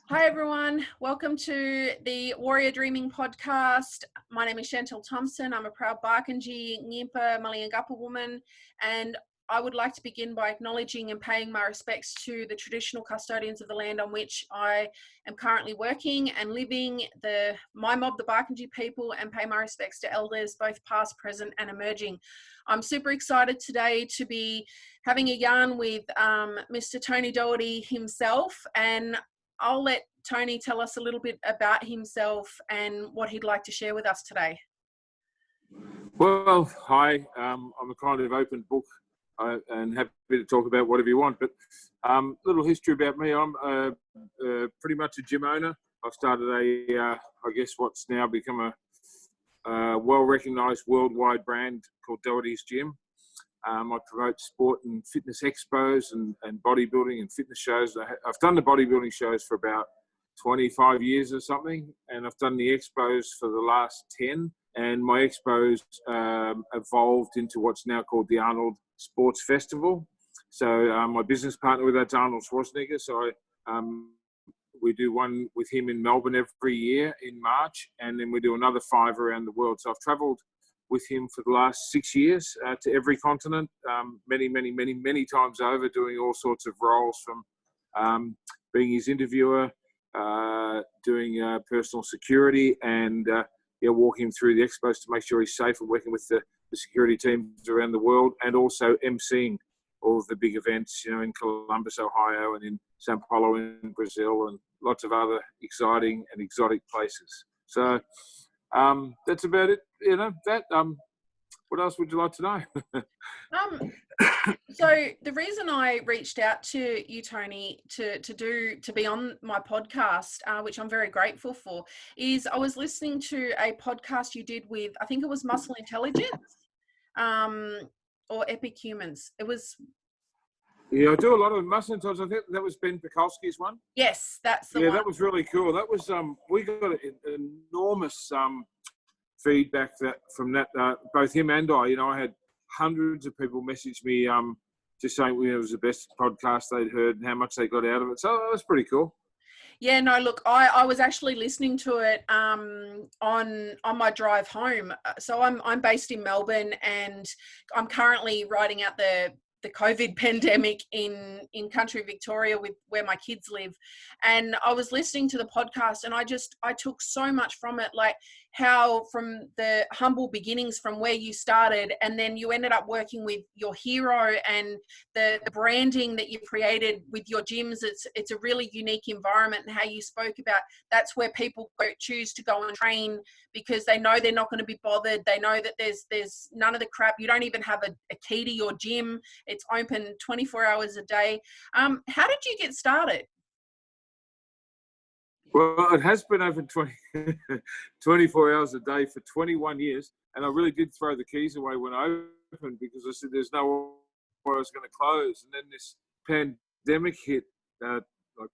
Hi everyone, welcome to the Warrior Dreaming podcast. My name is Chantal Thompson. I'm a proud Barkindji, Ngimpa, Maliyangappa woman, and I would like to begin by acknowledging and paying my respects to the traditional custodians of the land on which I am currently working and living, my mob, the Barkindji people, and pay my respects to elders, both past, present, and emerging. I'm super excited today to be having a yarn with Mr. Tony Doherty himself, and I'll let Tony tell us a little bit about himself and what he'd like to share with us today. Well, hi. I'm a kind of open book and happy to talk about whatever you want. But little history about me. I'm pretty much a gym owner. I've started I guess what's now become a well-recognised worldwide brand called Doherty's Gym. I promote sport and fitness expos and bodybuilding and fitness shows. I've done the bodybuilding shows for about 25 years or something, and I've done the expos for the last 10. And my expos evolved into what's now called the Arnold Sports Festival. So my business partner with that's Arnold Schwarzenegger. So we do one with him in Melbourne every year in March, and then we do another 5 around the world. So I've travelled with him for the last 6 years to every continent, many times over, doing all sorts of roles, from being his interviewer, doing personal security, and walking him through the expos to make sure he's safe, and working with the security teams around the world, and also emceeing all of the big events, in Columbus, Ohio, and in Sao Paulo in Brazil, and lots of other exciting and exotic places. So that's about it. What else would you like to know? So the reason I reached out to you, Tony, to be on my podcast, which I'm very grateful for, is I was listening to a podcast you did with, I think it was Muscle Intelligence, or Epic Humans. It was. Yeah, I do a lot of Muscle Intelligence. I think that was Ben Pekulski's one. Yes, that's the one. Yeah, that was really cool. That was we got an enormous feedback from that. Both him and I had hundreds of people message me just saying it was the best podcast they'd heard and how much they got out of it. So that was pretty cool. Yeah, no, look, I was actually listening to it on my drive home. So I'm based in Melbourne, and I'm currently riding out the COVID pandemic in country Victoria with where my kids live. And I was listening to the podcast, and I took so much from it, like how from the humble beginnings from where you started, and then you ended up working with your hero, and the branding that you created with your gyms. It's a really unique environment, and how you spoke about that's where people choose to go and train because they know they're not going to be bothered. They know that there's none of the crap. You don't even have a key to your gym. It's open 24 hours a day. How did you get started? Well, it has been open 24 hours a day for 21 years. And I really did throw the keys away when I opened, because I said there's no way I was going to close. And then this pandemic hit like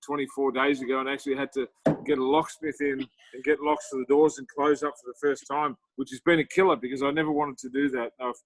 24 days ago, and actually had to get a locksmith in and get locks to the doors and close up for the first time, which has been a killer because I never wanted to do that. I've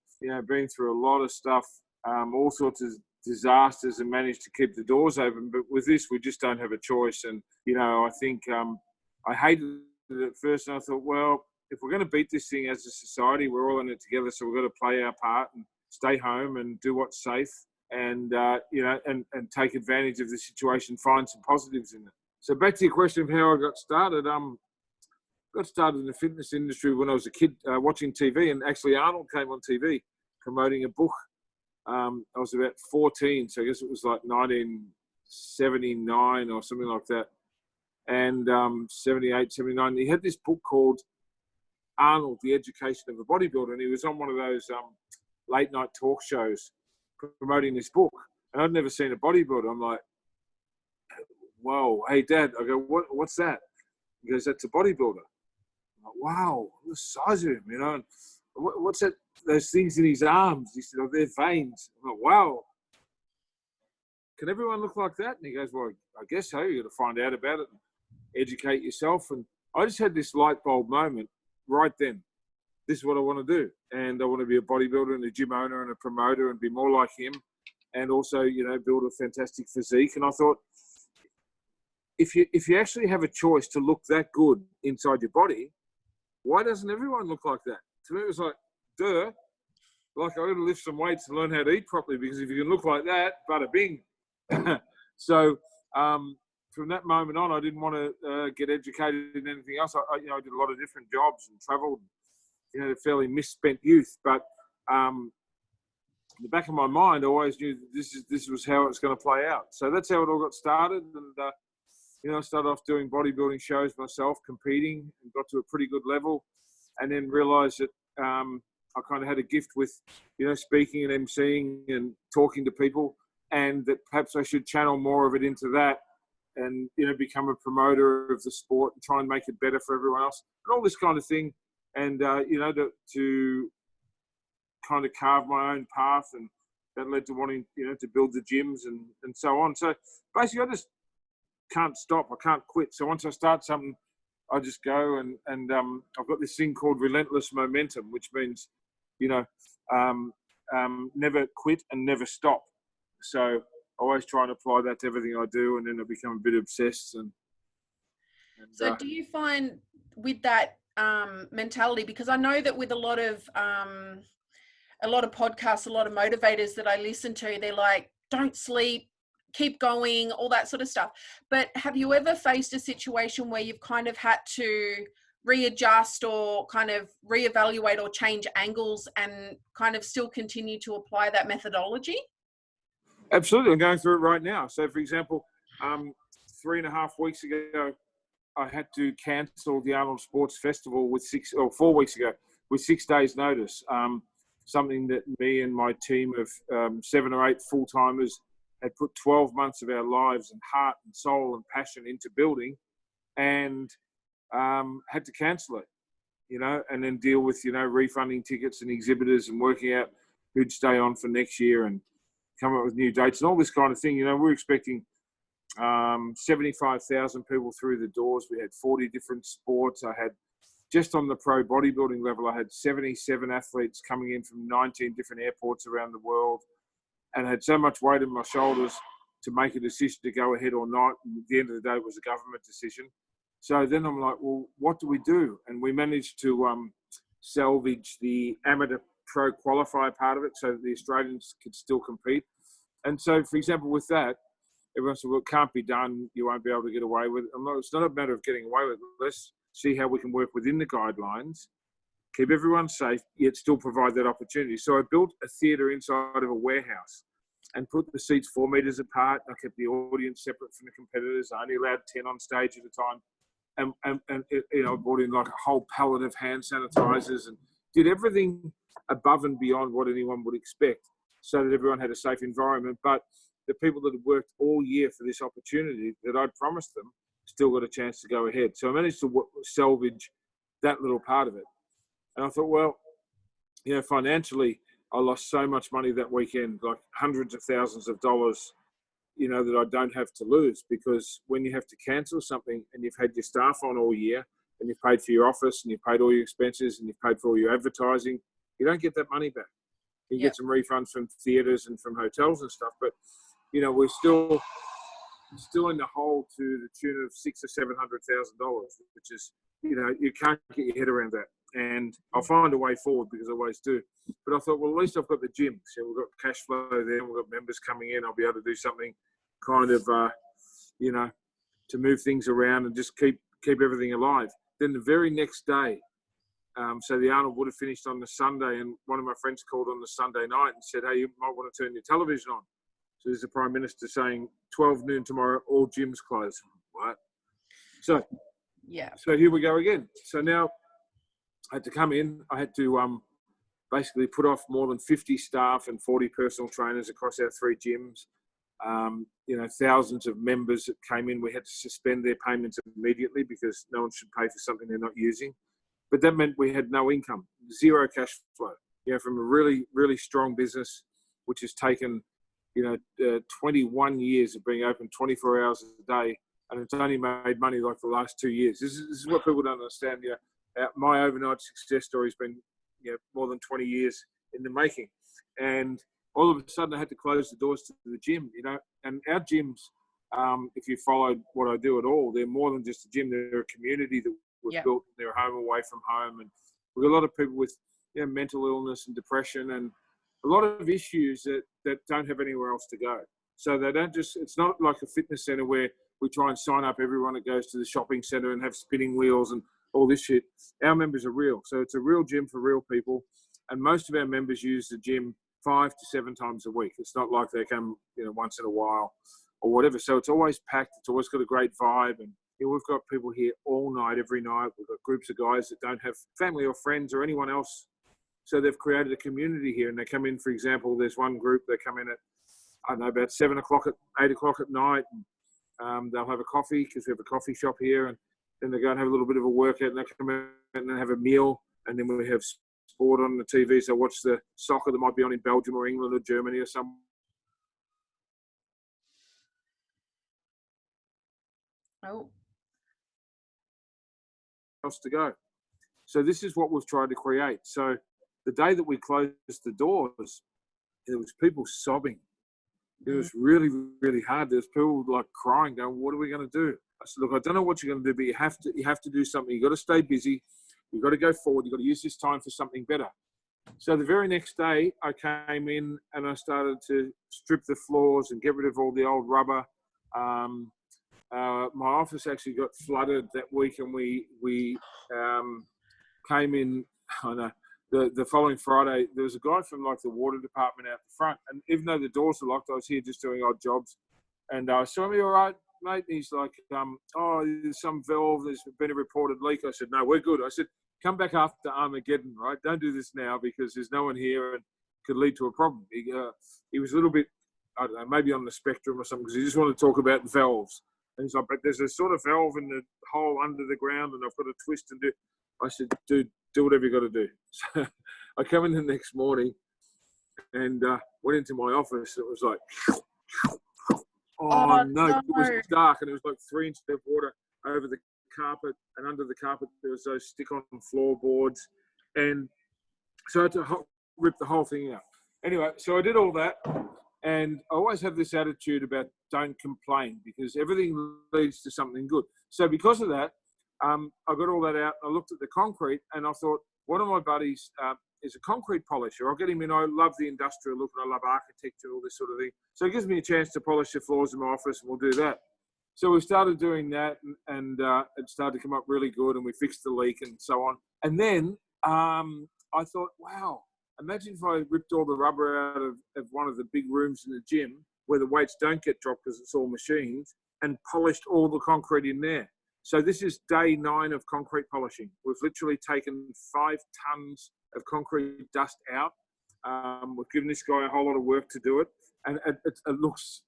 been through a lot of stuff, all sorts of disasters, and managed to keep the doors open. But with this, we just don't have a choice. And, I think I hated it at first, and I thought, well, if we're going to beat this thing as a society, we're all in it together. So we've got to play our part and stay home and do what's safe, and, and take advantage of the situation, find some positives in it. So back to your question of how I got started. I got started in the fitness industry when I was a kid, watching TV, and actually Arnold came on TV promoting a book. I was about 14, so I guess it was like 1979 or something like that, and 78, 79. He had this book called Arnold, The Education of a Bodybuilder, and he was on one of those late night talk shows promoting this book, and I'd never seen a bodybuilder. I'm like, whoa, hey Dad, I go, what's that? He goes, that's a bodybuilder. I'm like, wow, the size of him, and what's that? Those things in his arms. He said, oh, they're veins. I'm like, wow, can everyone look like that? And he goes, well, I guess so. You got to find out about it and educate yourself. And I just had this light bulb moment right then. This is what I want to do, and I want to be a bodybuilder and a gym owner and a promoter and be more like him, and also build a fantastic physique. And I thought, if you actually have a choice to look that good inside your body, why doesn't everyone look like that? To me, it was like, duh. Like, I got to lift some weights to learn how to eat properly, because if you can look like that, bada bing. So from that moment on, I didn't want to get educated in anything else. I did a lot of different jobs and travelled, a fairly misspent youth. But in the back of my mind, I always knew that this was how it was going to play out. So that's how it all got started. And, I started off doing bodybuilding shows myself, competing, and got to a pretty good level. And then realised that I kind of had a gift with, speaking and emceeing and talking to people, and that perhaps I should channel more of it into that and, become a promoter of the sport and try and make it better for everyone else and all this kind of thing. And, to kind of carve my own path, and that led to wanting, to build the gyms and so on. So basically I just can't stop. I can't quit. So once I start something, I just go and I've got this thing called relentless momentum, which means, never quit and never stop. So I always try and apply that to everything I do, and then I become a bit obsessed. So do you find with that mentality, because I know that with a lot of podcasts, a lot of motivators that I listen to, they're like, don't sleep, keep going, all that sort of stuff. But have you ever faced a situation where you've kind of had to readjust or kind of reevaluate or change angles and kind of still continue to apply that methodology? Absolutely. I'm going through it right now. So, for example, 3.5 weeks ago, I had to cancel the Arnold Sports Festival 4 weeks ago with 6 days notice. Something that me and my team of 7 or 8 full-timers had put 12 months of our lives and heart and soul and passion into building, and had to cancel it, and then deal with, refunding tickets and exhibitors and working out who'd stay on for next year and come up with new dates and all this kind of thing. We're expecting 75,000 people through the doors. We had 40 different sports. I had, just on the pro bodybuilding level, I had 77 athletes coming in from 19 different airports around the world, and I had so much weight on my shoulders to make a decision to go ahead or not. And at the end of the day, it was a government decision. So then I'm like, well, what do we do? And we managed to salvage the amateur pro qualifier part of it so that the Australians could still compete. And so, for example, with that, everyone said, well, it can't be done. You won't be able to get away with it. It's not a matter of getting away with it. Let's see how we can work within the guidelines, keep everyone safe, yet still provide that opportunity. So I built a theatre inside of a warehouse and put the seats 4 meters apart. I kept the audience separate from the competitors. I only allowed 10 on stage at a time. And I brought in like a whole pallet of hand sanitizers and did everything above and beyond what anyone would expect so that everyone had a safe environment. But the people that had worked all year for this opportunity that I'd promised them still got a chance to go ahead. So I managed to salvage that little part of it. And I thought, well, financially, I lost so much money that weekend, like hundreds of thousands of dollars, that I don't have to lose, because when you have to cancel something and you've had your staff on all year and you've paid for your office and you've paid all your expenses and you've paid for all your advertising, you don't get that money back. You get some refunds from theatres and from hotels and stuff, but, we're still in the hole to the tune of $600,000 or $700,000, which is, you can't get your head around that. And I'll find a way forward, because I always do. But I thought, well, at least I've got the gym. So we've got cash flow there. We've got members coming in. I'll be able to do something kind of, to move things around and just keep everything alive. Then the very next day, so the Arnold would have finished on the Sunday, and one of my friends called on the Sunday night and said, hey, you might want to turn your television on. So there's the Prime Minister saying 12 noon tomorrow, all gyms closed. Right? So here we go again. So now I had to come in. I had to basically put off more than 50 staff and 40 personal trainers across our 3 gyms. Thousands of members that came in. We had to suspend their payments immediately, because no one should pay for something they're not using. But that meant we had no income, 0 cash flow. From a really, really strong business, which has taken 21 years of being open 24 hours a day, and it's only made money like the last 2 years. This is what people don't understand. My overnight success story has been more than 20 years in the making, and all of a sudden I had to close the doors to the gym. And our gyms if you followed what I do at all, they're more than just a gym. They're a community that we've built. They're home away from home. And we've got a lot of people with mental illness and depression and a lot of issues that don't have anywhere else to go. So they don't just, it's not like a fitness center where we try and sign up everyone that goes to the shopping center and have spinning wheels and all this shit. Our members are real. So it's a real gym for real people. And most of our members use the gym 5 to 7 times a week. It's not like they come, once in a while or whatever. So it's always packed. It's always got a great vibe. And we've got people here all night, every night. We've got groups of guys that don't have family or friends or anyone else. So they've created a community here. And they come in, for example, there's one group, they come in at, I don't know, about 7 o'clock, 8 o'clock at night. And, they'll have a coffee because we have a coffee shop here. And then they go and have a little bit of a workout and they come in and they have a meal. And then we have sport on the TV. So watch the soccer that might be on in Belgium or England or Germany or somewhere else to go. So this is what we've tried to create. So the day that we closed the doors, there was people sobbing. It was really, really hard. There's people like crying, going, "What are we going to do?" I said, "Look, I don't know what you're going to do, but you have to do something. You've got to stay busy. You've got to go forward. You've got to use this time for something better." So the very next day, I came in and I started to strip the floors and get rid of all the old rubber. My office actually got flooded that week, and we came in. I know. The following Friday, there was a guy from like the water department out the front, and even though the doors were locked, I was here just doing odd jobs. And I saw me, "All right, mate?" And he's like, "Oh, there's some valve. There's been a reported leak." I said, "No, we're good." I said, "Come back after Armageddon, right? Don't do this now because there's no one here and could lead to a problem." He was a little bit, I don't know, maybe on the spectrum or something, because he just wanted to talk about valves. And he's like, "But there's a sort of valve in the hole under the ground, and I've got to twist and do." I said, "Dude, do whatever you got to do." So I come in the next morning and went into my office. It was like, oh no, it was dark, and it was like 3 inches of water over the carpet, and under the carpet there was those stick-on floorboards, and so I had to rip the whole thing out. Anyway, so I did all that, and I always have this attitude about don't complain, because everything leads to something good. So because of that, I got all that out. I looked at the concrete, and I thought, one of my buddies is a concrete polisher. I'll get him in. I love the industrial look, and I love architecture, all this sort of thing. So it gives me a chance to polish the floors in my office, and we'll do that. So we started doing that, and it started to come up really good, and we fixed the leak and so on. And then I thought, wow, imagine if I ripped all the rubber out of one of the big rooms in the gym where the weights don't get dropped because it's all machines, and polished all the concrete in there. So this is day 9 of concrete polishing. We've literally taken 5 tons of concrete dust out. We've given this guy a whole lot of work to do it. And it looks,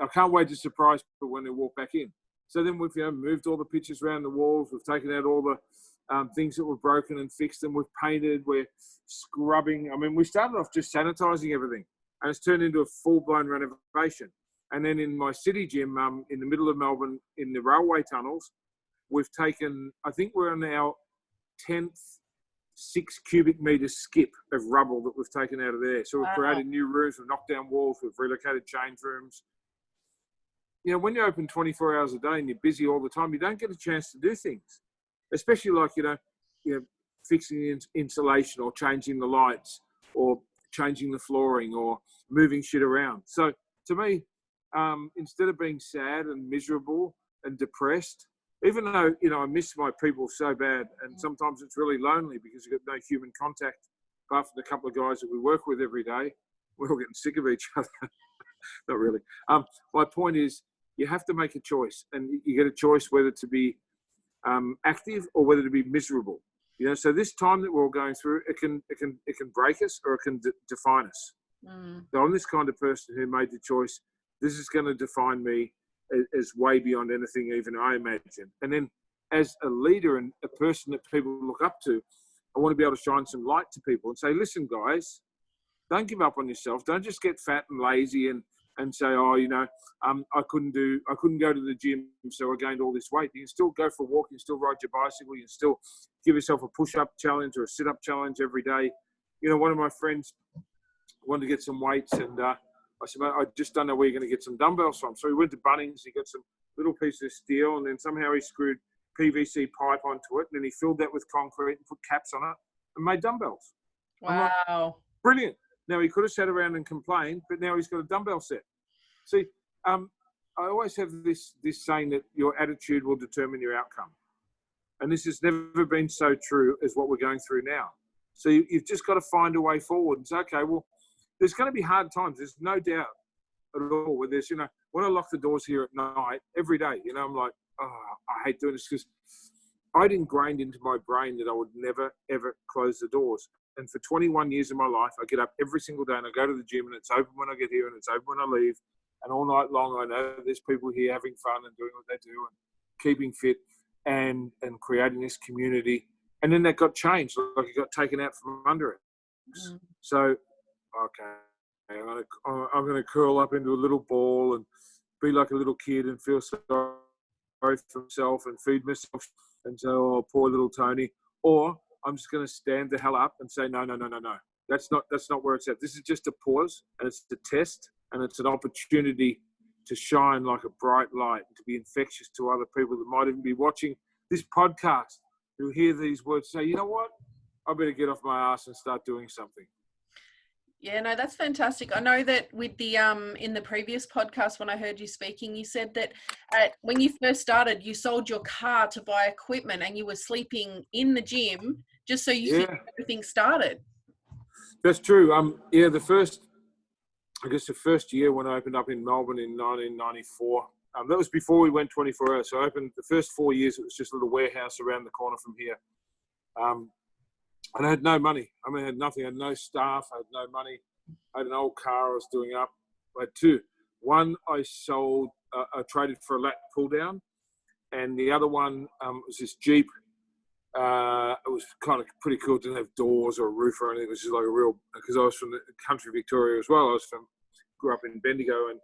I can't wait to surprise people when they walk back in. So then we've moved all the pictures around the walls. We've taken out all the things that were broken and fixed them. We've painted, we're scrubbing. I mean, we started off just sanitizing everything, and it's turned into a full-blown renovation. And then in my city gym, in the middle of Melbourne, in the railway tunnels, we've taken, I think we're on our 10th 6 cubic metre skip of rubble that we've taken out of there. So we've created new rooms, we've knocked down walls, we've relocated change rooms. When you're open 24 hours a day and you're busy all the time, you don't get a chance to do things, especially like, fixing the insulation or changing the lights or changing the flooring or moving shit around. So to me, instead of being sad and miserable and depressed, even though, I miss my people so bad, and sometimes it's really lonely because you've got no human contact apart from the couple of guys that we work with every day. We're all getting sick of each other. Not really. My point is, you have to make a choice, and you get a choice whether to be active or whether to be miserable. So this time that we're all going through, it can break us or it can define us. So I'm this kind of person who made the choice. This is going to define me as way beyond anything even I imagine. And then as a leader and a person that people look up to, I want to be able to shine some light to people and say, listen, guys, don't give up on yourself. Don't just get fat and lazy and say, I couldn't go to the gym, so I gained all this weight. You can still go for a walk. You can still ride your bicycle. You can still give yourself a push-up challenge or a sit-up challenge every day. One of my friends wanted to get some weights, and I said, mate, I just don't know where you're going to get some dumbbells from. So he went to Bunnings, he got some little pieces of steel, and then somehow he screwed PVC pipe onto it, and then he filled that with concrete and put caps on it and made dumbbells. Wow. Like, brilliant. Now, he could have sat around and complained, but now he's got a dumbbell set. See, I always have this saying that your attitude will determine your outcome. And this has never been so true as what we're going through now. So you've just got to find a way forward and say, okay, well, there's going to be hard times. There's no doubt at all. Where there's, when I lock the doors here at night, every day, I'm like, oh, I hate doing this, because I'd ingrained into my brain that I would never, ever close the doors. And for 21 years of my life, I get up every single day and I go to the gym, and it's open when I get here and it's open when I leave. And all night long, I know there's people here having fun and doing what they do and keeping fit and creating this community. And then that got changed, like it got taken out from under it. Mm. So, okay, I'm going to curl up into a little ball and be like a little kid and feel sorry for myself and feed myself and say, oh, poor little Tony. Or I'm just going to stand the hell up and say, no. That's not where it's at. This is just a pause, and it's a test, and it's an opportunity to shine like a bright light and to be infectious to other people that might even be watching this podcast, who hear these words, say, you know what? I better get off my ass and start doing something. Yeah, no, that's fantastic. I know that with the in the previous podcast, when I heard you speaking, you said that when you first started, you sold your car to buy equipment, and you were sleeping in the gym just so you could get everything started. That's true. The first year when I opened up in Melbourne in 1994, that was before we went 24 hours. So I opened the first 4 years. It was just a little warehouse around the corner from here. And I had no money. I had nothing. I had no staff. I had no money. I had an old car I was doing up. I had two. One I sold, I traded for a lat pull down. And the other one was this Jeep. It was kind of pretty cool. It didn't have doors or a roof or anything. It was just like a real, because I was from the country Victoria as well. Grew up in Bendigo, and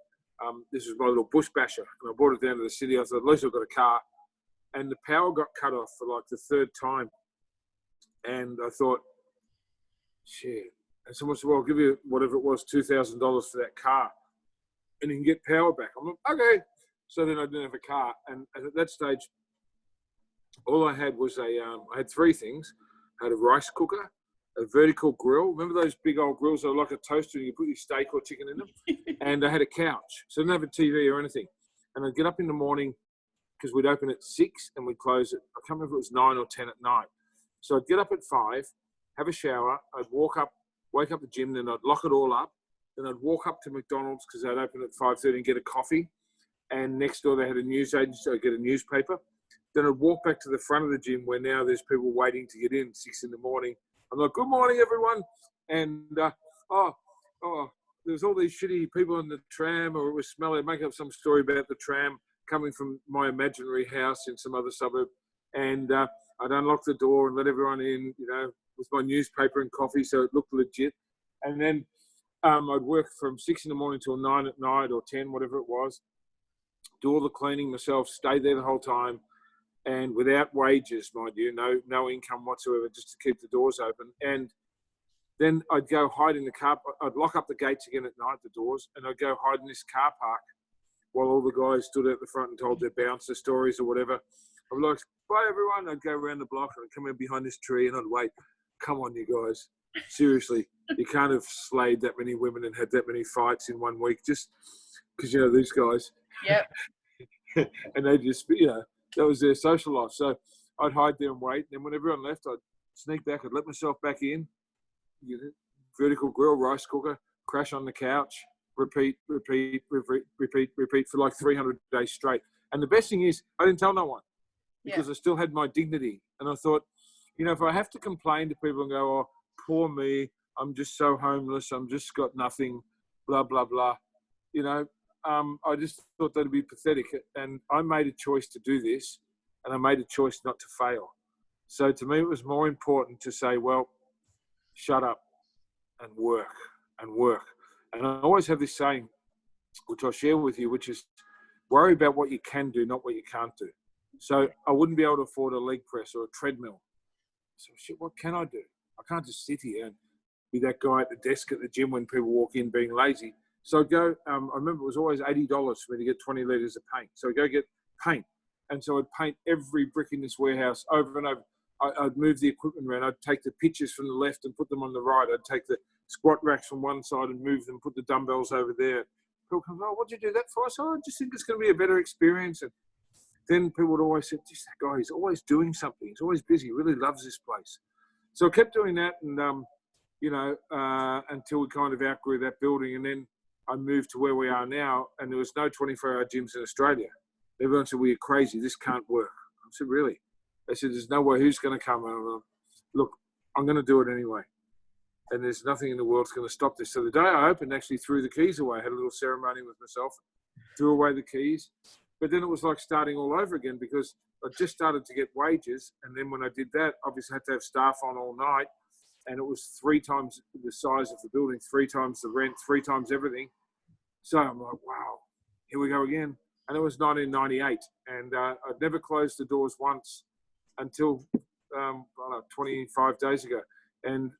this was my little bush basher. And I brought it down to the city. I thought, at least I've got a car. And the power got cut off for like the third time. And I thought, shit. And someone said, well, I'll give you whatever it was, $2,000 for that car. And you can get power back. I'm like, okay. So then I didn't have a car. And at that stage, all I had was I had three things. I had a rice cooker, a vertical grill. Remember those big old grills that are like a toaster and you put your steak or chicken in them? And I had a couch. So I didn't have a TV or anything. And I'd get up in the morning, because we'd open at 6 and we'd close at, I can't remember if it was 9 or 10 at night. So I'd get up at 5, have a shower, I'd wake up the gym, then I'd lock it all up. Then I'd walk up to McDonald's, because they'd open at 5:30, and get a coffee. And next door they had a news agency, so I'd get a newspaper. Then I'd walk back to the front of the gym, where now there's people waiting to get in 6 in the morning. I'm like, good morning, everyone. And, there's all these shitty people in the tram, or it was smelly. I'd make up some story about the tram coming from my imaginary house in some other suburb. And I'd unlock the door and let everyone in, with my newspaper and coffee, so it looked legit. And then I'd work from 6 in the morning till 9 at night, or 10, whatever it was. Do all the cleaning myself, stay there the whole time, and without wages, mind you, no income whatsoever, just to keep the doors open. And then I'd go hide in the car. I'd lock up the gates again at night, the doors, and I'd go hide in this car park while all the guys stood at the front and told their bouncer stories or whatever. I'd be like, bye, everyone. I'd go around the block and I'd come in behind this tree and I'd wait. Come on, you guys. Seriously, you can't have slayed that many women and had that many fights in 1 week, just because, these guys. Yep. And they just, that was their social life. So I'd hide there and wait. And then when everyone left, I'd sneak back. I'd let myself back in. Vertical grill, rice cooker, crash on the couch, repeat for like 300 days straight. And the best thing is, I didn't tell no one, because I still had my dignity. And I thought, if I have to complain to people and go, oh, poor me, I'm just so homeless, I'm just got nothing, blah, blah, blah, I just thought that'd be pathetic. And I made a choice to do this, and I made a choice not to fail. So to me, it was more important to say, well, shut up and work and work. And I always have this saying, which I'll share with you, which is, worry about what you can do, not what you can't do. So I wouldn't be able to afford a leg press or a treadmill. So shit, what can I do? I can't just sit here and be that guy at the desk at the gym when people walk in being lazy. So I'd go, I remember it was always $80 for me to get 20 litres of paint. So I'd go get paint. And so I'd paint every brick in this warehouse over and over. I'd move the equipment around. I'd take the pictures from the left and put them on the right. I'd take the squat racks from one side and move them, put the dumbbells over there. People come, oh, what'd you do that for? I said, I just think it's going to be a better experience. And then people would always say, geez, that guy, he's always doing something. He's always busy. He really loves this place. So I kept doing that and, until we kind of outgrew that building. And then I moved to where we are now, and there was no 24-hour gyms in Australia. Everyone said, well, you're crazy. This can't work. I said, really? They said, there's no way. Who's going to come? And I'm like, look, I'm going to do it anyway. And there's nothing in the world that's going to stop this. So the day I opened, actually threw the keys away. I had a little ceremony with myself, threw away the keys. But then it was like starting all over again because I just started to get wages. And then when I did that, obviously I had to have staff on all night. And it was 3 times the size of the building, 3 times the rent, 3 times everything. So I'm like, wow, here we go again. And it was 1998. And I'd never closed the doors once until 25 days ago. And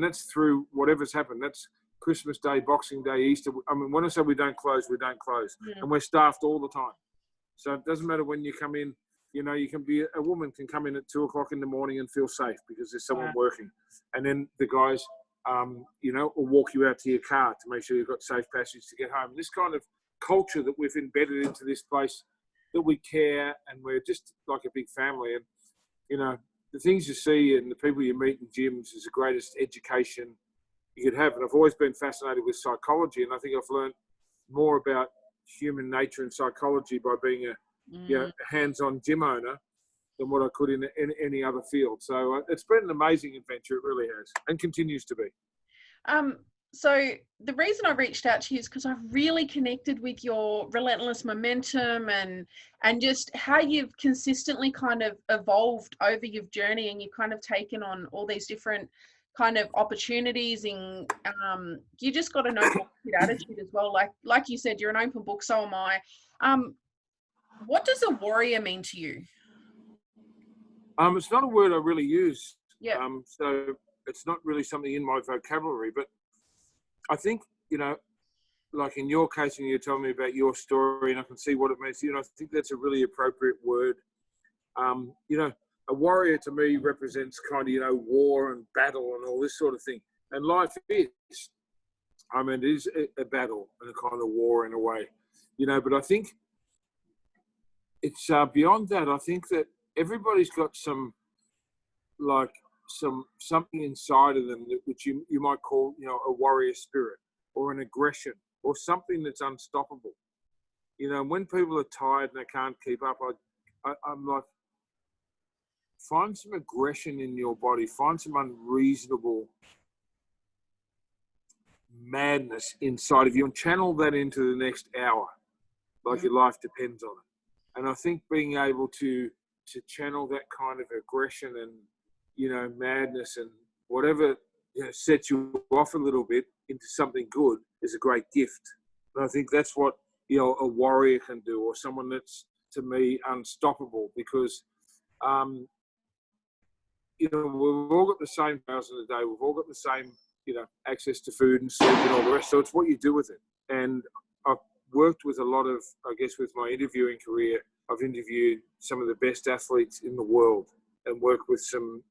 that's through whatever's happened. That's Christmas Day, Boxing Day, Easter. I mean, when I say we don't close, we don't close. Yeah. And we're staffed all the time. So it doesn't matter when you come in. You know, a woman can come in at 2 o'clock in the morning and feel safe because there's someone working. And then the guys, will walk you out to your car to make sure you've got safe passage to get home. This kind of culture that we've embedded into this place, that we care and we're just like a big family. And, the things you see and the people you meet in gyms is the greatest education you could have. And I've always been fascinated with psychology. And I think I've learned more about human nature and psychology by being a hands-on gym owner than what I could in any other field. So it's been an amazing adventure. It really has, and continues to be. So the reason I reached out to you is because I've really connected with your relentless momentum and just how you've consistently kind of evolved over your journey, and you've kind of taken on all these different kind of opportunities, and you just got a no bullshit attitude as well. Like you said, you're an open book, so am I. What does a warrior mean to you? It's not a word I really use. Yeah. So it's not really something in my vocabulary, but I think, like in your case, when you're telling me about your story and I can see what it means to you, I think that's a really appropriate word. A warrior to me represents kind of, war and battle and all this sort of thing. And life is, it is a battle and a kind of war in a way, but I think it's beyond that. I think that everybody's got something inside of them which you might call, a warrior spirit or an aggression or something that's unstoppable. When people are tired and they can't keep up, I'm like, find some aggression in your body, find some unreasonable madness inside of you and channel that into the next hour, like your life depends on it. And I think being able to channel that kind of aggression and, madness and whatever sets you off a little bit into something good is a great gift. And I think that's what, a warrior can do, or someone that's, to me, unstoppable, because, we've all got the same hours in the day. We've all got the same, access to food and sleep and all the rest. So it's what you do with it. And I've worked with a lot of, I guess, with my interviewing career, I've interviewed some of the best athletes in the world and worked with some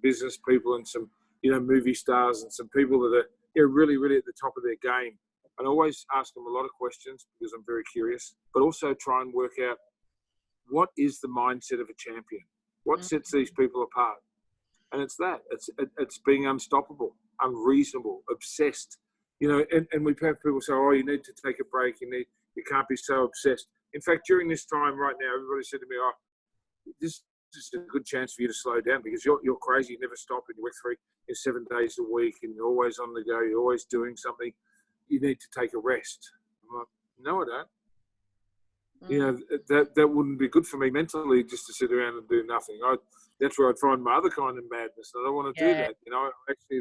business people and some, movie stars and some people that are really, really at the top of their game. And I always ask them a lot of questions because I'm very curious, but also try and work out what is the mindset of a champion? What sets these people apart? And it's that. It's being unstoppable, unreasonable, obsessed. And we've had people say, oh, you need to take a break. You can't be so obsessed. In fact, during this time right now, everybody said to me, oh, this is a good chance for you to slow down because you're crazy. You never stop and you work 7 days a week and you're always on the go. You're always doing something. You need to take a rest. I'm like, no, I don't. That wouldn't be good for me mentally, just to sit around and do nothing. That's where I'd find my other kind of madness. I don't want to do that. I actually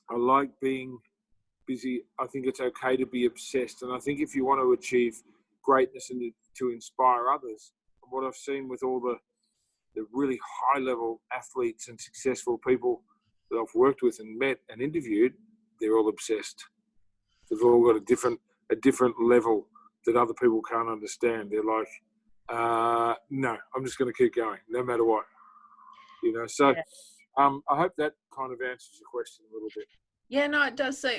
I like being busy. I think it's okay to be obsessed. And I think if you want to achieve greatness and to inspire others, and what I've seen with all the really high level athletes and successful people that I've worked with and met and interviewed, they're all obsessed. They've all got a different level that other people can't understand. They're like, no, I'm just going to keep going no matter what. So Yeah. I hope that kind of answers your question a little bit. Yeah, no, it does. So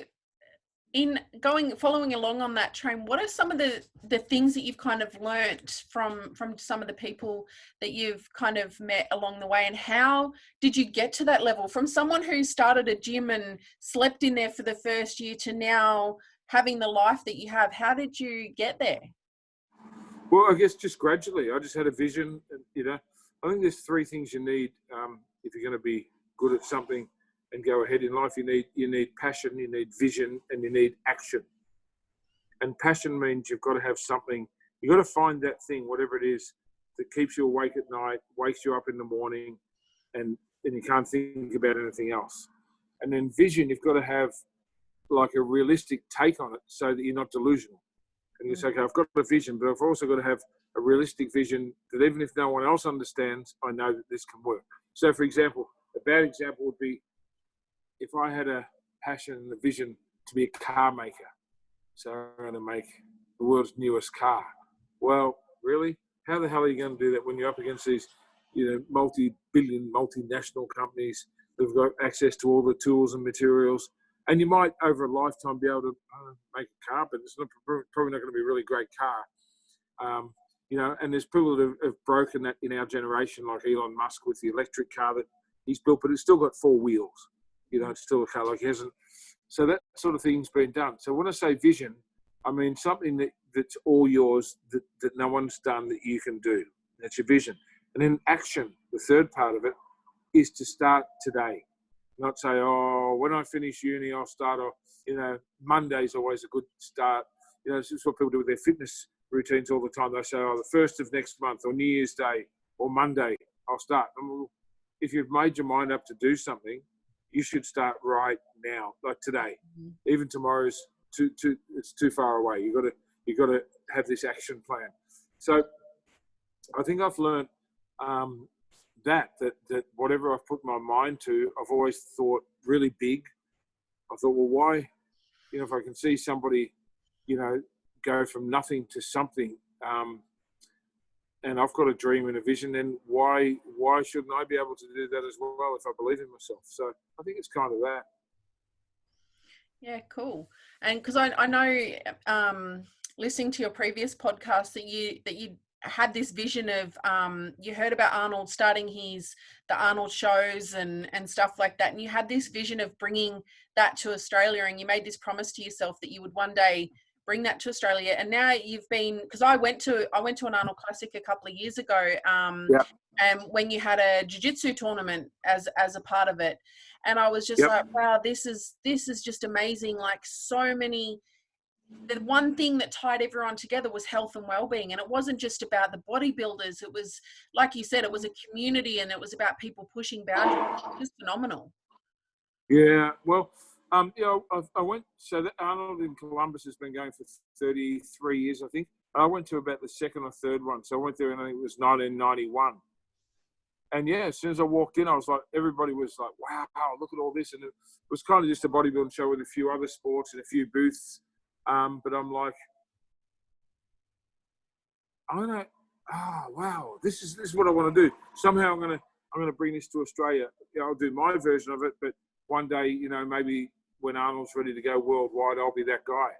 following along on that train, what are some of the things that you've kind of learnt from some of the people that you've kind of met along the way, and how did you get to that level from someone who started a gym and slept in there for the first year to now having the life that you have? How did you get there? Well, I guess just gradually. I just had a vision. I think there's three things you need if you're going to be good at something and go ahead in life. You need passion, you need vision, and you need action. And passion means you've got to have something. You've got to find that thing, whatever it is, that keeps you awake at night, wakes you up in the morning, and you can't think about anything else. And then vision, you've got to have like a realistic take on it so that you're not delusional. And you say, okay, I've got a vision, but I've also got to have a realistic vision that even if no one else understands, I know that this can work. So, for example, a bad example would be if I had a passion and a vision to be a car maker. So I'm going to make the world's newest car. Well, really? How the hell are you going to do that when you're up against these, multi-billion, multinational companies that have got access to all the tools and materials? And you might, over a lifetime, be able to make a car, but it's probably not going to be a really great car. And there's people that have broken that in our generation, like Elon Musk with the electric car that he's built, but it's still got four wheels. It's still a car, like he hasn't. So that sort of thing's been done. So when I say vision, I mean something that's all yours, that no one's done, that you can do. That's your vision. And then action, the third part of it, is to start today. Not say, when I finish uni, I'll start off, Monday's always a good start. This is what people do with their fitness routines all the time. They say, the 1st of next month or New Year's Day or Monday, I'll start. If you've made your mind up to do something, you should start right now, like today. Mm-hmm. Even tomorrow's it's too far away. You got to have this action plan. So I think I've learned that whatever I've put my mind to, I've always thought really big. I thought, well, why? If I can see somebody, go from nothing to something, and I've got a dream and a vision, then why shouldn't I be able to do that as well if I believe in myself? So I think it's kind of that. Yeah, cool. And because I know, listening to your previous podcast, that you had this vision of, you heard about Arnold starting the Arnold shows and stuff like that, and you had this vision of bringing that to Australia, and you made this promise to yourself that you would one day bring that to Australia. And now you've been, because I went to an Arnold Classic a couple of years ago, and when you had a jiu-jitsu tournament as a part of it, and I was just like, wow, this is just amazing. Like, so many. The one thing that tied everyone together was health and well-being, and it wasn't just about the bodybuilders. It was, like you said, it was a community, and it was about people pushing boundaries. It was just phenomenal. Yeah, well, I went. So that Arnold in Columbus has been going for 33 years, I think. I went to about the second or third one, so I went there, and I think it was 1991. And yeah, as soon as I walked in, I was like, everybody was like, wow, look at all this, and it was kind of just a bodybuilding show with a few other sports and a few booths. But I'm like, wow, this is what I want to do. Somehow I'm gonna bring this to Australia. I'll do my version of it, but one day, maybe when Arnold's ready to go worldwide, I'll be that guy.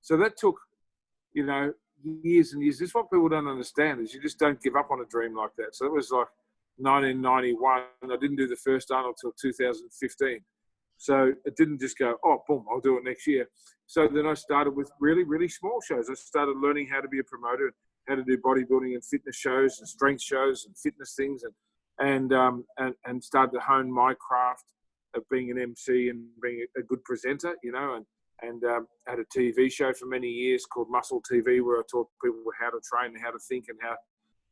So that took, years and years. This is what people don't understand, is you just don't give up on a dream like that. So that was like 1991. I didn't do the first Arnold till 2015. So it didn't just go, boom, I'll do it next year. So then I started with really, really small shows. I started learning how to be a promoter, how to do bodybuilding and fitness shows and strength shows and fitness things, and started to hone my craft of being an MC and being a good presenter, and had a TV show for many years called Muscle TV, where I taught people how to train and how to think and how,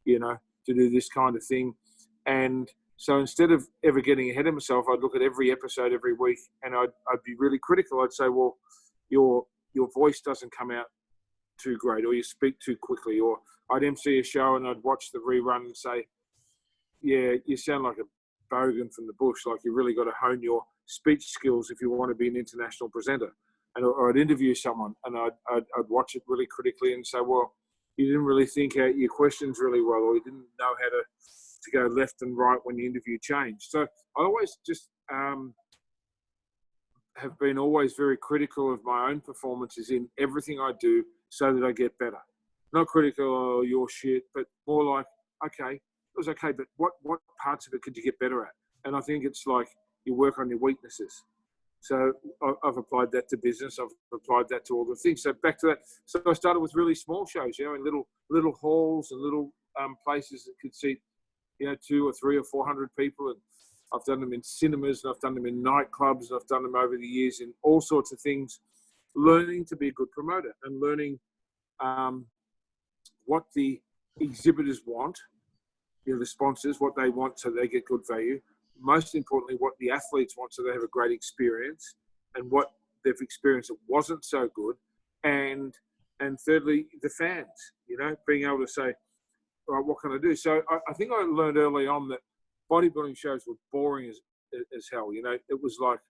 to do this kind of thing. And so instead of ever getting ahead of myself, I'd look at every episode every week, and I'd be really critical. I'd say, well, your voice doesn't come out too great, or you speak too quickly, or I'd MC a show and I'd watch the rerun and say, yeah, you sound like a bogan from the bush. Like, you really got to hone your speech skills if you want to be an international presenter. And or I'd interview someone, and I'd watch it really critically and say, well, you didn't really think out your questions really well, or you didn't know how to go left and right when the interview changed. So I always just have been always very critical of my own performances in everything I do, so that I get better. Not critical, oh, you're shit, but more like, okay, it was okay, but what parts of it could you get better at? And I think it's like you work on your weaknesses. So I've applied that to business. I've applied that to all the things. So back to that. So I started with really small shows, you know, in little halls and little places that could seat, you know, 200 or 300 or 400 people. And I've done them in cinemas, and I've done them in nightclubs, and I've done them over the years in all sorts of things, learning to be a good promoter and learning what the exhibitors want, you know, the sponsors, what they want so they get good value. Most importantly, what the athletes want so they have a great experience, and what they've experienced that wasn't so good. And thirdly, the fans, you know, being able to say, all right, what can I do? So I think I learned early on that bodybuilding shows were boring as hell. You know, it was like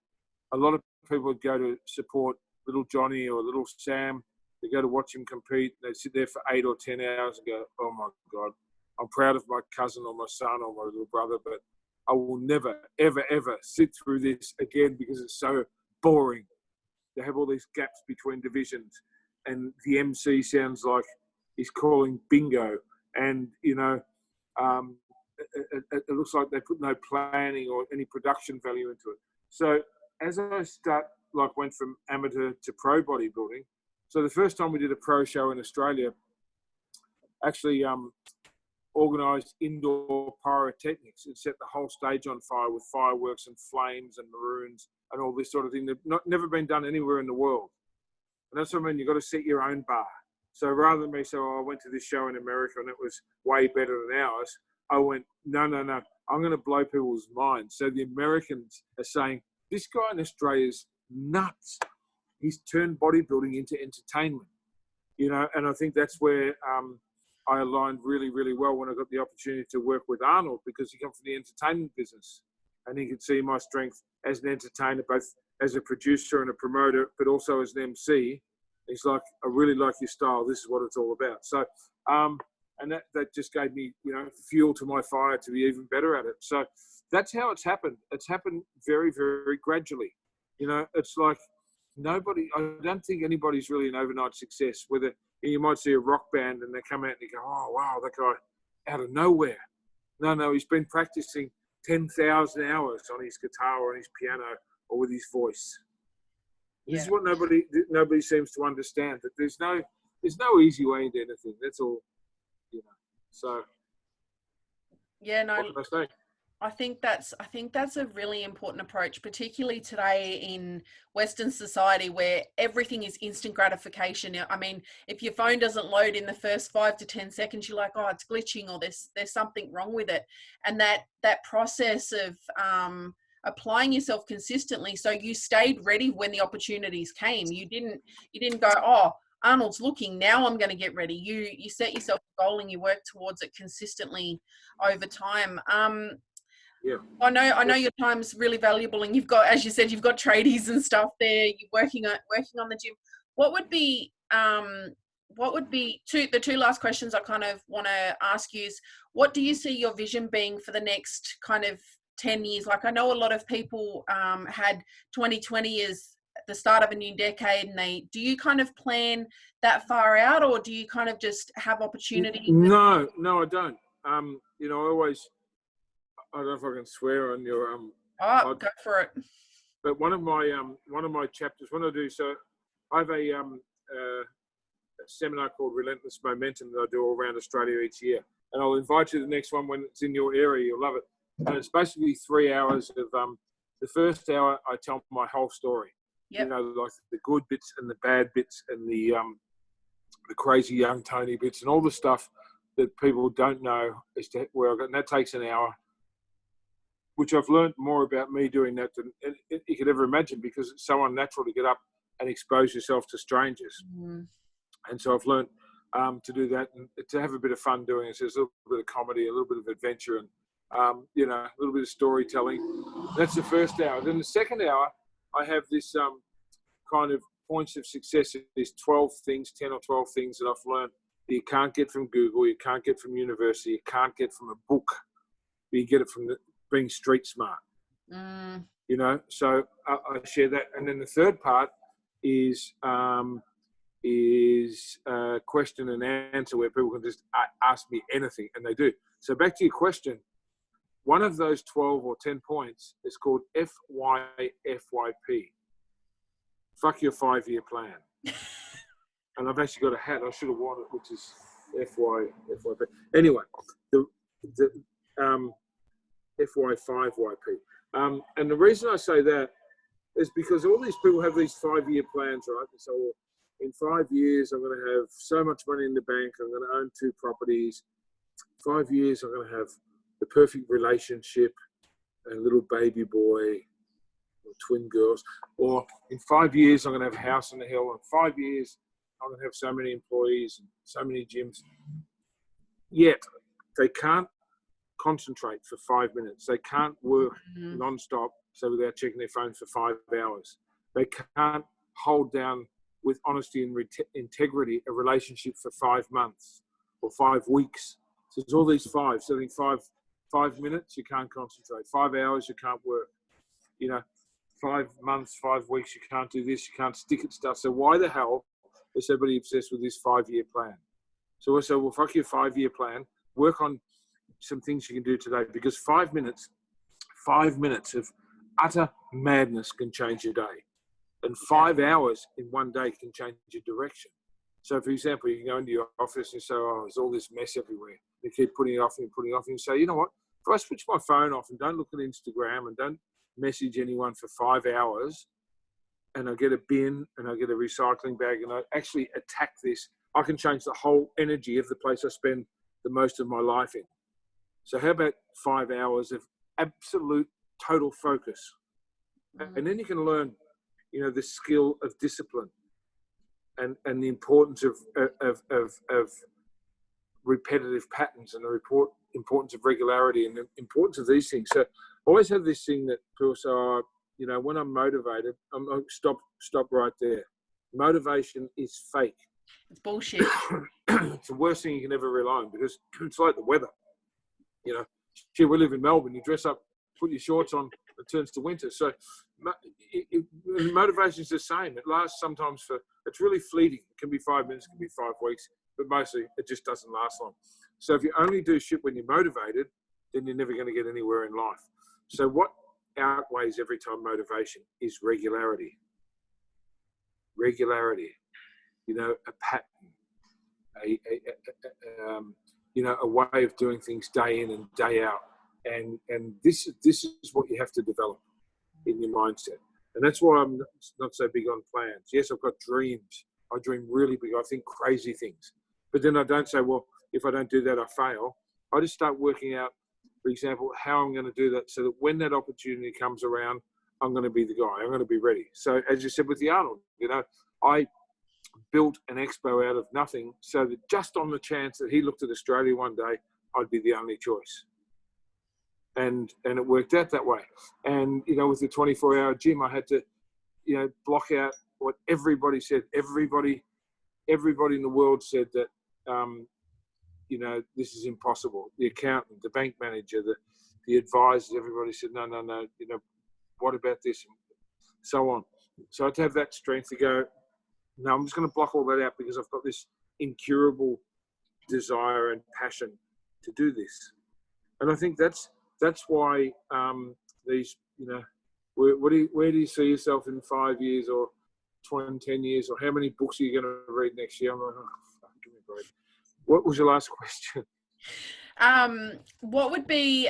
a lot of people would go to support little Johnny or little Sam. They go to watch him compete. They'd sit there for 8 or 10 hours and go, oh my God, I'm proud of my cousin or my son or my little brother, but I will never, ever, ever sit through this again because it's so boring. They have all these gaps between divisions, and the MC sounds like he's calling bingo, and, you know, it looks like they put no planning or any production value into it. So as I went from amateur to pro bodybuilding, so the first time we did a pro show in Australia, actually organised indoor pyrotechnics and set the whole stage on fire with fireworks and flames and maroons and all this sort of thing that never been done anywhere in the world. And that's what I mean, you've got to set your own bar. So rather than me say, oh, I went to this show in America and it was way better than ours, I went, no, I'm going to blow people's minds. So the Americans are saying, this guy in Australia is nuts. He's turned bodybuilding into entertainment, you know, and I think that's where I aligned really, really well when I got the opportunity to work with Arnold, because he comes from the entertainment business and he could see my strength as an entertainer, both as a producer and a promoter, but also as an MC. He's like, I really like your style. This is what it's all about. So, and that just gave me, you know, fuel to my fire to be even better at it. So that's how it's happened. It's happened very, very gradually. You know, it's like I don't think anybody's really an overnight success. Whether you might see a rock band and they come out and you go, oh, wow, that guy out of nowhere. No, he's been practicing 10,000 hours on his guitar or on his piano or with his voice. Yeah. This is what nobody seems to understand, that there's no easy way into anything. That's all, you know. So yeah, no, what can I say? I think that's a really important approach, particularly today in Western society where everything is instant gratification. I mean, if your phone doesn't load in the first 5 to 10 seconds, you're like, oh, it's glitching, or there's something wrong with it. And that process of applying yourself consistently, so you stayed ready when the opportunities came. You didn't go, oh, Arnold's looking, now I'm going to get ready. You set yourself a goal and you work towards it consistently over time. Yeah. I know your time's really valuable, and you've got, as you said, you've got tradies and stuff there. You're working on the gym. What would be the two last questions I kind of want to ask you is, what do you see your vision being for the next kind of 10 years? Like, I know a lot of people had 2020 as the start of a new decade, and do you kind of plan that far out, or do you kind of just have opportunities? No, I don't. You know, I don't know if I can swear on your go for it. But one of my chapters, when I do, so I have a seminar called Relentless Momentum that I do all around Australia each year, and I'll invite you to the next one when it's in your area. You'll love it. And it's basically 3 hours of the first hour I tell my whole story. Yep. You know, like the good bits and the bad bits and the crazy young Tony bits and all the stuff that people don't know as to where I got. And that takes an hour, which I've learned more about me doing that than you could ever imagine, because it's so unnatural to get up and expose yourself to strangers. Mm. And so I've learned to do that and to have a bit of fun doing it. So there's a little bit of comedy, a little bit of adventure, and You know, a little bit of storytelling. That's the first hour. Then the second hour, I have this kind of points of success. There's 12 things, 10 or 12 things that I've learned that you can't get from Google, you can't get from university, you can't get from a book. You get it from being street smart. You know, so I share that. And then the third part is question and answer, where people can just ask me anything, and they do. So back to your question, one of those 12 or 10 points is called FYFYP. Fuck your 5-year plan. And I've actually got a hat. I should have worn it, which is FYP. Anyway, the FY5YP. And the reason I say that is because all these people have these 5-year plans, right? So in 5 years, I'm going to have so much money in the bank. I'm going to own 2 properties. 5 years, I'm going to have the perfect relationship, a little baby boy, or twin girls. Or in 5 years, I'm going to have a house on the hill. In 5 years, I'm going to have so many employees and so many gyms. Yet, they can't concentrate for 5 minutes. They can't work non-stop, so without checking their phone for 5 hours. They can't hold down with honesty and integrity a relationship for 5 months or 5 weeks. So there's all these 5. So I think 5 minutes, you can't concentrate. 5 hours, you can't work. You know, 5 months, 5 weeks, you can't do this, you can't stick at stuff. So why the hell is everybody obsessed with this 5-year plan? So I say, well, fuck your 5-year plan. Work on some things you can do today, because 5 minutes of utter madness can change your day. And 5 hours in one day can change your direction. So, for example, you can go into your office and say, oh, there's all this mess everywhere. You keep putting it off and putting it off, and you say, you know what? If I switch my phone off and don't look at Instagram and don't message anyone for 5 hours, and I get a bin and I get a recycling bag and I actually attack this, I can change the whole energy of the place I spend the most of my life in. So how about 5 hours of absolute total focus? And then you can learn, you know, the skill of discipline and the importance of repetitive patterns and the importance of regularity and the importance of these things. So I always have this thing that people say, oh, you know, when I'm motivated, stop right there. Motivation is fake. It's bullshit. It's the worst thing you can ever rely on, because it's like the weather. You know, gee, we live in Melbourne. You dress up, put your shorts on, it turns to winter. So motivation is the same. It lasts sometimes it's really fleeting. It can be 5 minutes, it can be 5 weeks, but mostly it just doesn't last long. So if you only do shit when you're motivated, then you're never going to get anywhere in life. So what outweighs every time motivation is regularity. Regularity, you know, a pattern, you know, a way of doing things day in and day out. And this is what you have to develop in your mindset. And that's why I'm not so big on plans. Yes, I've got dreams. I dream really big. I think crazy things. But then I don't say, well, if I don't do that, I fail. I just start working out, for example, how I'm going to do that so that when that opportunity comes around, I'm going to be the guy. I'm going to be ready. So as you said with the Arnold, you know, I built an expo out of nothing so that just on the chance that he looked at Australia one day, I'd be the only choice. And it worked out that way. And, you know, with the 24-hour gym, I had to, you know, block out what everybody said. Everybody in the world said that, you know, this is impossible. The accountant, the bank manager, the advisors, everybody said, no, you know, what about this? And so on. So I had to have that strength to go, no, I'm just going to block all that out because I've got this incurable desire and passion to do this. And I think that's why these, you know, where do you see yourself in 5 years or 10 years, or how many books are you going to read next year? I'm like, oh, give me a break. What was your last question? What would be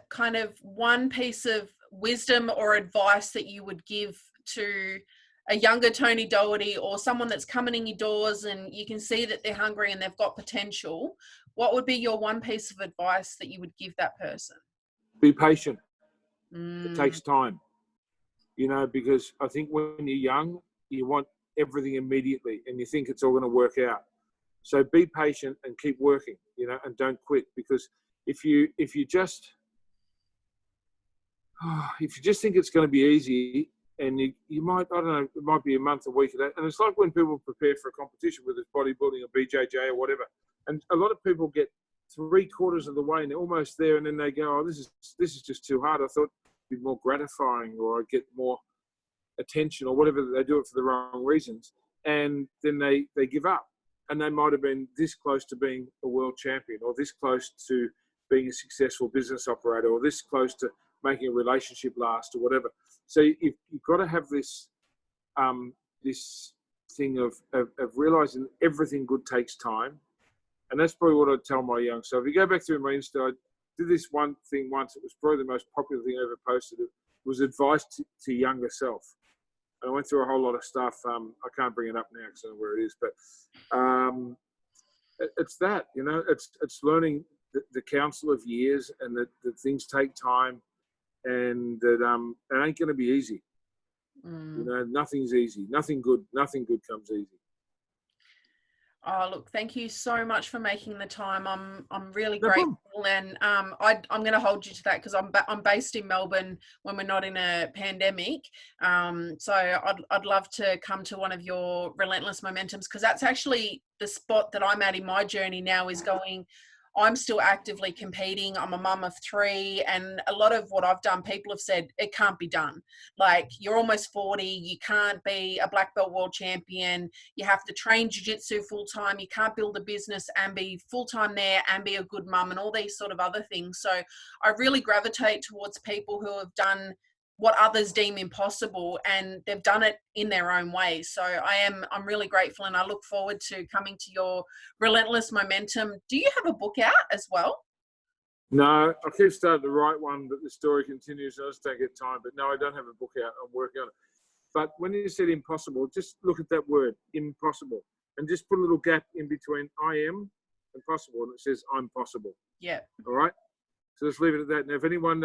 kind of one piece of wisdom or advice that you would give to a younger Tony Doherty, or someone that's coming in your doors and you can see that they're hungry and they've got potential? What would be your one piece of advice that you would give that person? Be patient. It takes time, you know, because I think when you're young, you want everything immediately and you think it's all going to work out. So be patient and keep working, you know, and don't quit, because if you just if you just think it's going to be easy, and you might, I don't know, it might be a month, a week of that. And it's like when people prepare for a competition, whether it's bodybuilding or BJJ or whatever. And a lot of people get 3/4 of the way and they're almost there, and then they go, oh, this is just too hard. I thought it'd be more gratifying, or I'd get more attention, or whatever. They do it for the wrong reasons. And then they give up. And they might have been this close to being a world champion, or this close to being a successful business operator, or this close to making a relationship last, or whatever. So you've got to have this this thing of realizing everything good takes time. And that's probably what I'd tell my young self. If you go back through my Insta, I did this one thing once. It was probably the most popular thing I ever posted. It was advice to younger self. And I went through a whole lot of stuff. I can't bring it up now because I don't know where it is. But it's that, you know, it's learning the counsel of years, and that things take time, and that it ain't going to be easy. You know, nothing's easy. Nothing good comes easy. Oh, look, thank you so much for making the time. I'm really grateful, and I'm going to hold you to that, because I'm based in Melbourne when we're not in a pandemic. So I'd love to come to one of your Relentless Momentums, because that's actually the spot that I'm at in my journey now, is going. I'm still actively competing. I'm a mum of 3, and a lot of what I've done, people have said it can't be done. Like, you're almost 40, you can't be a black belt world champion. You have to train jiu-jitsu full time. You can't build a business and be full time there and be a good mum, and all these sort of other things. So I really gravitate towards people who have done what others deem impossible, and they've done it in their own ways. So I'm really grateful, and I look forward to coming to your Relentless Momentum. Do you have a book out as well? No, I keep starting to write one, but the story continues. I just don't get time. But no, I don't have a book out. I'm working on it. But when you said impossible, just look at that word, impossible, and just put a little gap in between I am and possible, and it says I'm possible. Yeah. All right? So let's leave it at that. Now, if anyone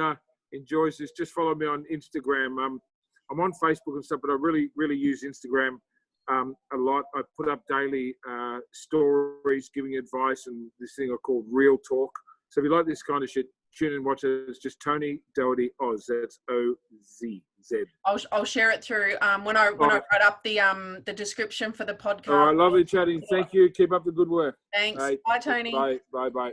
enjoys this, just follow me on Instagram. I'm on Facebook and stuff, but I really, really use Instagram a lot. I put up daily stories, giving advice, and this thing I call Real Talk. So if you like this kind of shit, tune in and watch it. It's just Tony Doherty Oz. That's OZZ. I'll share it through when I write up the description for the podcast. All right, lovely chatting. Thank you. Keep up the good work. Thanks. Bye, Tony. Bye.